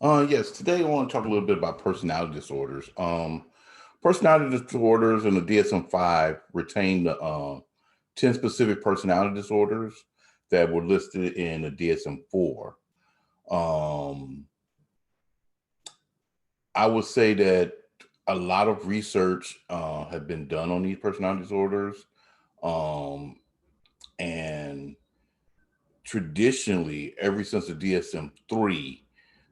Yes, today I want to talk a little bit about personality disorders. Personality disorders in the DSM-5 retain the 10 specific personality disorders that were listed in the DSM-4. Um, I would say that a lot of research has been done on these personality disorders. Um, and traditionally, ever since the DSM-3,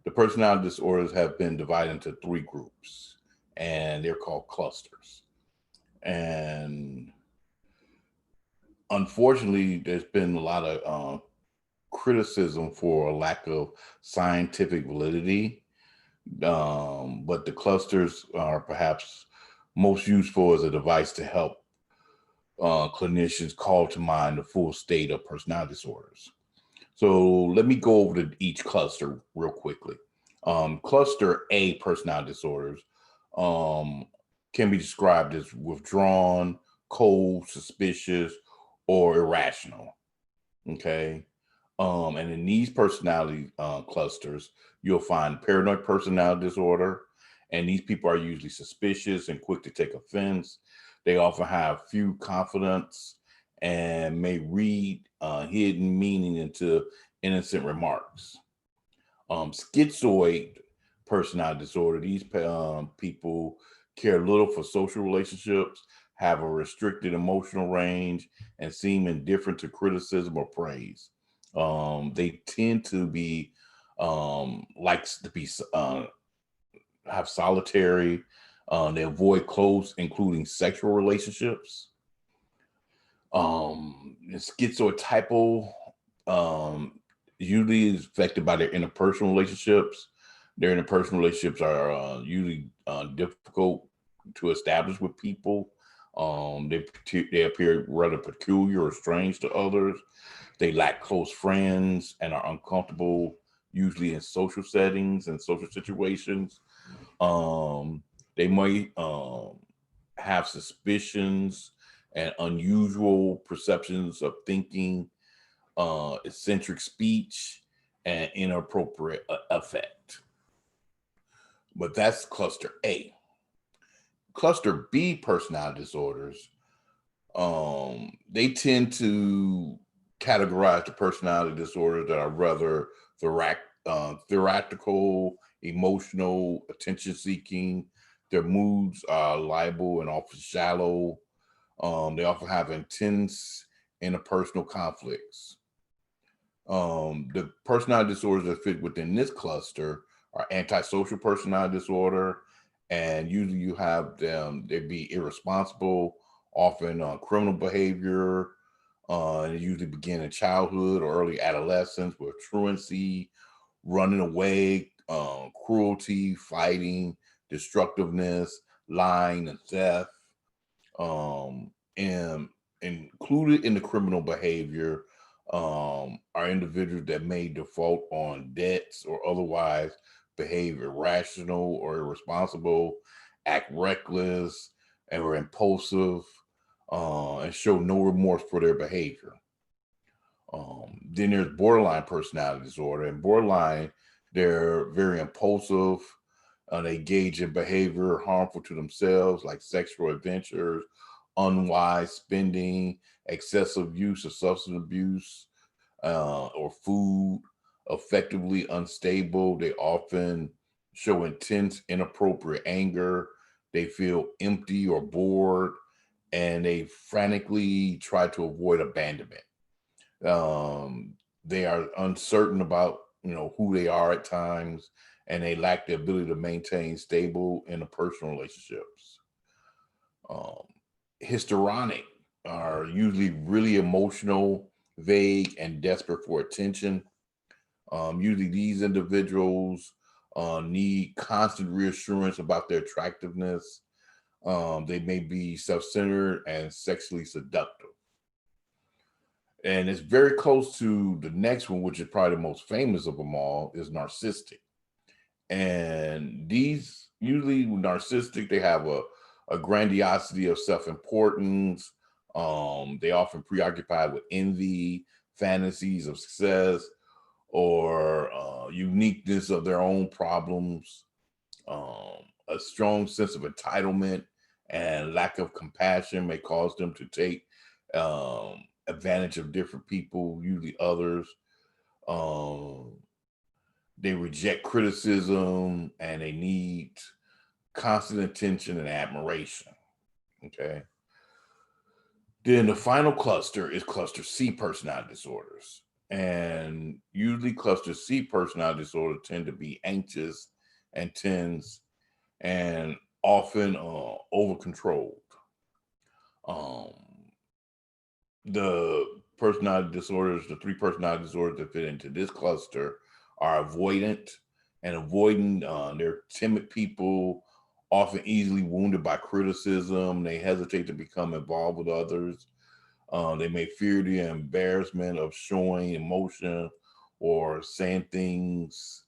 the personality disorders have been divided into three groups, and they're called clusters. And unfortunately, there's been a lot of criticism for a lack of scientific validity. But the clusters are perhaps most useful as a device to help clinicians call to mind the full state of personality disorders. So let me go over to each cluster real quickly. Cluster A personality disorders um, can be described as withdrawn, cold, suspicious, or irrational. Okay. And in these personality clusters, you'll find paranoid personality disorder. And these people are usually suspicious and quick to take offense. They often have few confidence and may read hidden meaning into innocent remarks. Schizoid personality disorder, these people care little for social relationships, have a restricted emotional range, and seem indifferent to criticism or praise. They tend to be likes to be have solitary. They avoid close, including sexual relationships. Schizotypal um, usually is affected by their interpersonal relationships. Their interpersonal relationships are usually difficult to establish with people. They appear rather peculiar or strange to others. They lack close friends and are uncomfortable, usually in social settings and social situations. Um, they might have suspicions and unusual perceptions of thinking, eccentric speech, and inappropriate effect. But that's cluster A. Cluster B personality disorders, they tend to categorize the personality disorders that are rather theoretical, emotional, attention seeking. Their moods are liable and often shallow. They often have intense interpersonal conflicts. The personality disorders that fit within this cluster are antisocial personality disorder, and usually you have them, they be irresponsible, often criminal behavior, and it usually begin in childhood or early adolescence with truancy, running away, cruelty, fighting, destructiveness, lying, and theft. And included in the criminal behavior are individuals that may default on debts or otherwise behave irrational or irresponsible, act reckless, and are impulsive, and show no remorse for their behavior. Then there's borderline personality disorder, and borderline, they're very impulsive. They engage in behavior harmful to themselves, like sexual adventures, unwise spending, excessive use of substance abuse or food, effectively unstable. They often show intense, inappropriate anger. They feel empty or bored, and they frantically try to avoid abandonment. Um, they are uncertain about who they are at times, and they lack the ability to maintain stable interpersonal relationships. Um, Histrionic are usually really emotional, vague, and desperate for attention. Usually, these individuals need constant reassurance about their attractiveness. They may be self-centered and sexually seductive. And it's very close to the next one, which is probably the most famous of them all, is narcissistic. And these usually narcissistic, they have a grandiosity of self-importance. They often preoccupied with envy, fantasies of success, or uniqueness of their own problems, a strong sense of entitlement and lack of compassion may cause them to take advantage of different people, usually others. Um, they reject criticism and they need constant attention and admiration. Okay. Then the final cluster is cluster C personality disorders. And usually cluster C personality disorders tend to be anxious and tense and often over controlled. Um, the personality disorders, the three personality disorders that fit into this cluster are avoidant and avoiding. They're timid people, often easily wounded by criticism. They hesitate to become involved with others. They may fear the embarrassment of showing emotion or saying things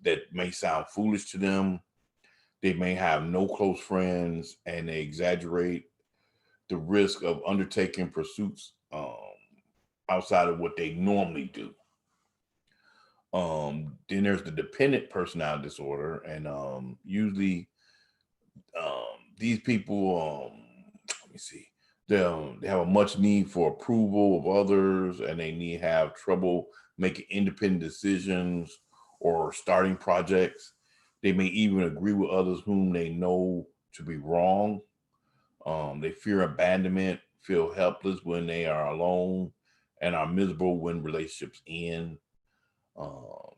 that may sound foolish to them. They may have no close friends and they exaggerate the risk of undertaking pursuits outside of what they normally do. Then there's the dependent personality disorder, and usually these people, let me see, they have a much need for approval of others, and they need have trouble making independent decisions or starting projects. They may even agree with others whom they know to be wrong. They fear abandonment, feel helpless when they are alone, and are miserable when relationships end.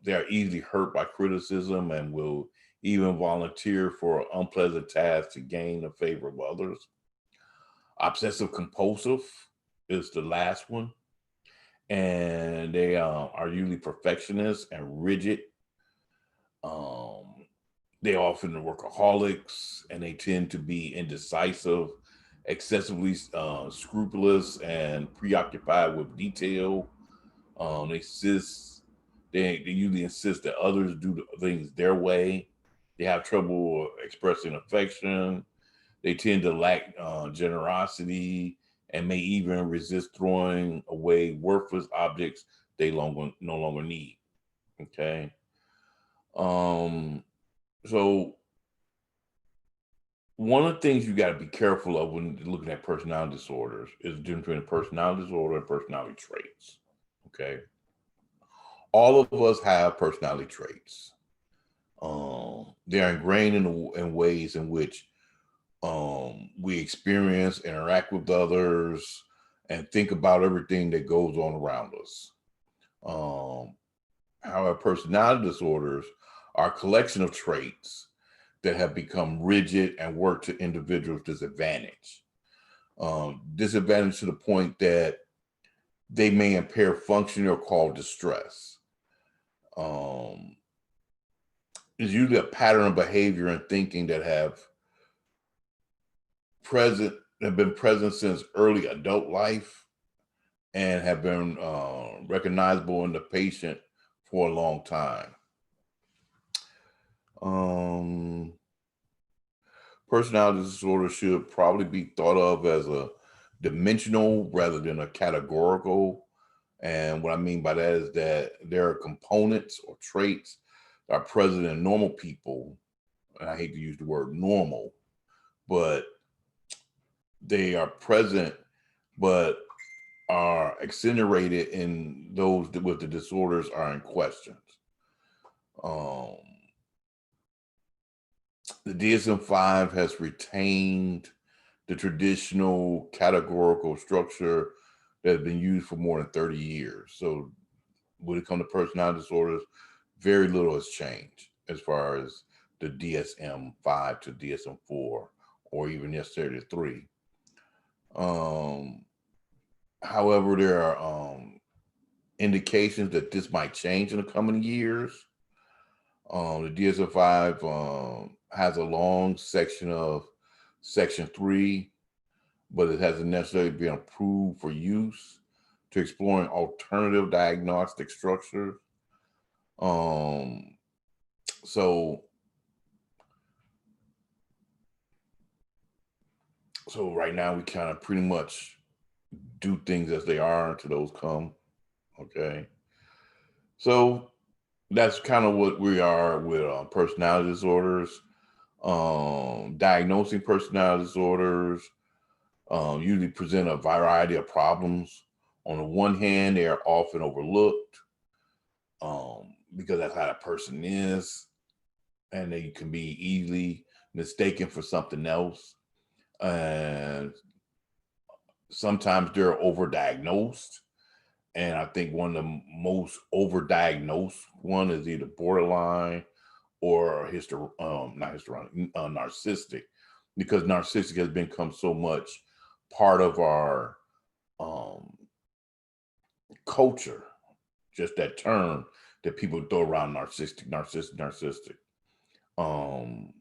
They are easily hurt by criticism and will even volunteer for unpleasant tasks to gain the favor of others. Obsessive compulsive is the last one, and they are usually perfectionists and rigid. Um, they often are workaholics, and they tend to be indecisive, excessively scrupulous, and preoccupied with detail. They insist they usually insist that others do things their way. They have trouble expressing affection. They tend to lack generosity and may even resist throwing away worthless objects they no longer need. Okay. Um, so one of the things you got to be careful of when looking at personality disorders is the difference between a personality disorder and personality traits. Okay. All of us have personality traits. They're ingrained in ways in which we experience, interact with others, and think about everything that goes on around us. Um, However, personality disorders are a collection of traits that have become rigid and work to individuals' disadvantage. Disadvantage to the point that they may impair function or cause distress. Um, it's usually a pattern of behavior and thinking that present have been present since early adult life and have been recognizable in the patient for a long time. Um, Personality disorder should probably be thought of as a dimensional rather than a categorical. And what I mean by that is that there are components or traits that are present in normal people. And I hate to use the word normal, but they are present, but are accentuated in those with the disorders are in question. Um, the DSM-5 has retained the traditional categorical structure that has been used for more than 30 years. So when it comes to personality disorders, very little has changed as far as the DSM-5 to DSM-4 or even necessarily 3. Um, However, there are indications that this might change in the coming years. The DSM-5 has a long section of Section 3, but it hasn't necessarily been approved for use to exploring alternative diagnostic structures. Um, so, so right now we kind of pretty much do things as they are until those come. Okay. So that's kind of what we are with personality disorders. Diagnosing personality disorders usually present a variety of problems. On the one hand, they are often overlooked because that's how the person is, and they can be easily mistaken for something else. And sometimes they're overdiagnosed. And I think one of the most overdiagnosed one is either borderline or not histrionic, narcissistic, because narcissistic has become so much part of our um, culture. Just that term that people throw around, narcissistic, narcissistic, narcissistic. Um,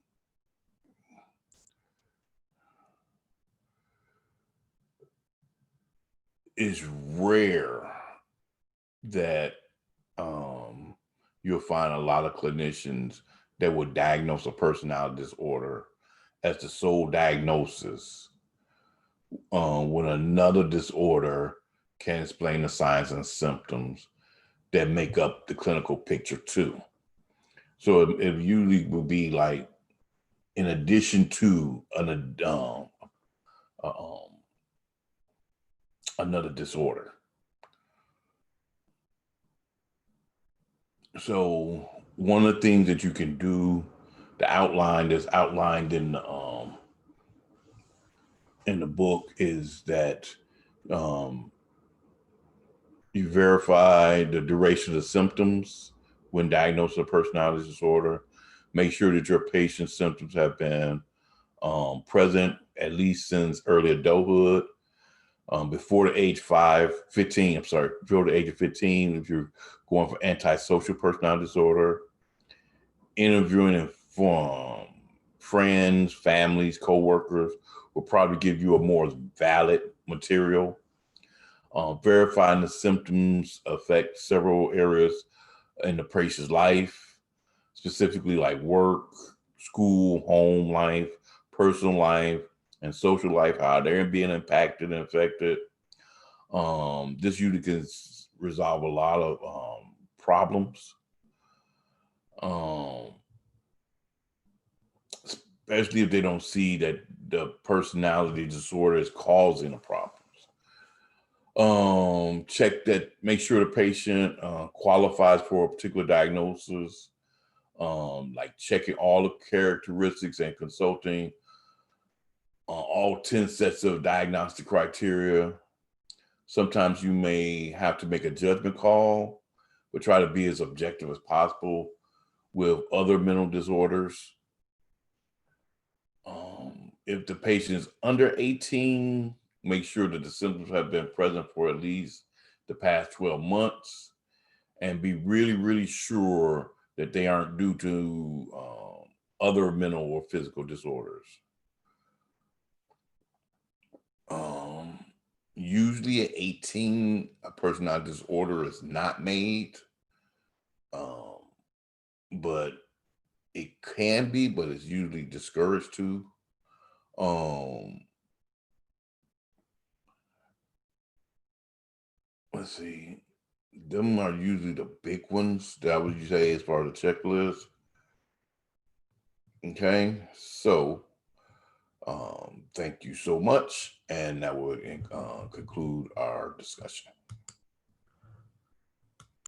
it's rare that um, you'll find a lot of clinicians that will diagnose a personality disorder as the sole diagnosis, when another disorder can explain the signs and symptoms that make up the clinical picture too. So it usually will be like in addition to uh, um, another disorder. So one of the things that you can do, the outline that's outlined in the book, is that um, you verify the duration of the symptoms when diagnosed with a personality disorder. Make sure that your patient's symptoms have been present at least since early adulthood, before the age 15, I'm sorry, before the age of 15, if you're going for antisocial personality disorder. Interviewing and from friends, families, coworkers will probably give you a more valid material. Verifying the symptoms affect several areas in the patient's life, specifically like work, school, home life, personal life, and social life, how they're being impacted and affected. This usually can resolve a lot of problems, um, especially if they don't see that the personality disorder is causing the problems. Check that, make sure the patient qualifies for a particular diagnosis, like checking all the characteristics and consulting all 10 sets of diagnostic criteria. Sometimes you may have to make a judgment call, but try to be as objective as possible with other mental disorders. If the patient is under 18, make sure that the symptoms have been present for at least the past 12 months, and be really, really sure that they aren't due to other mental or physical disorders. Um, Usually at 18, a personality disorder is not made, um, but it can be, but it's usually discouraged too. Um, let's see. Them are usually the big ones that I would say as far as the checklist. Okay, so thank you so much, and that would conclude our discussion.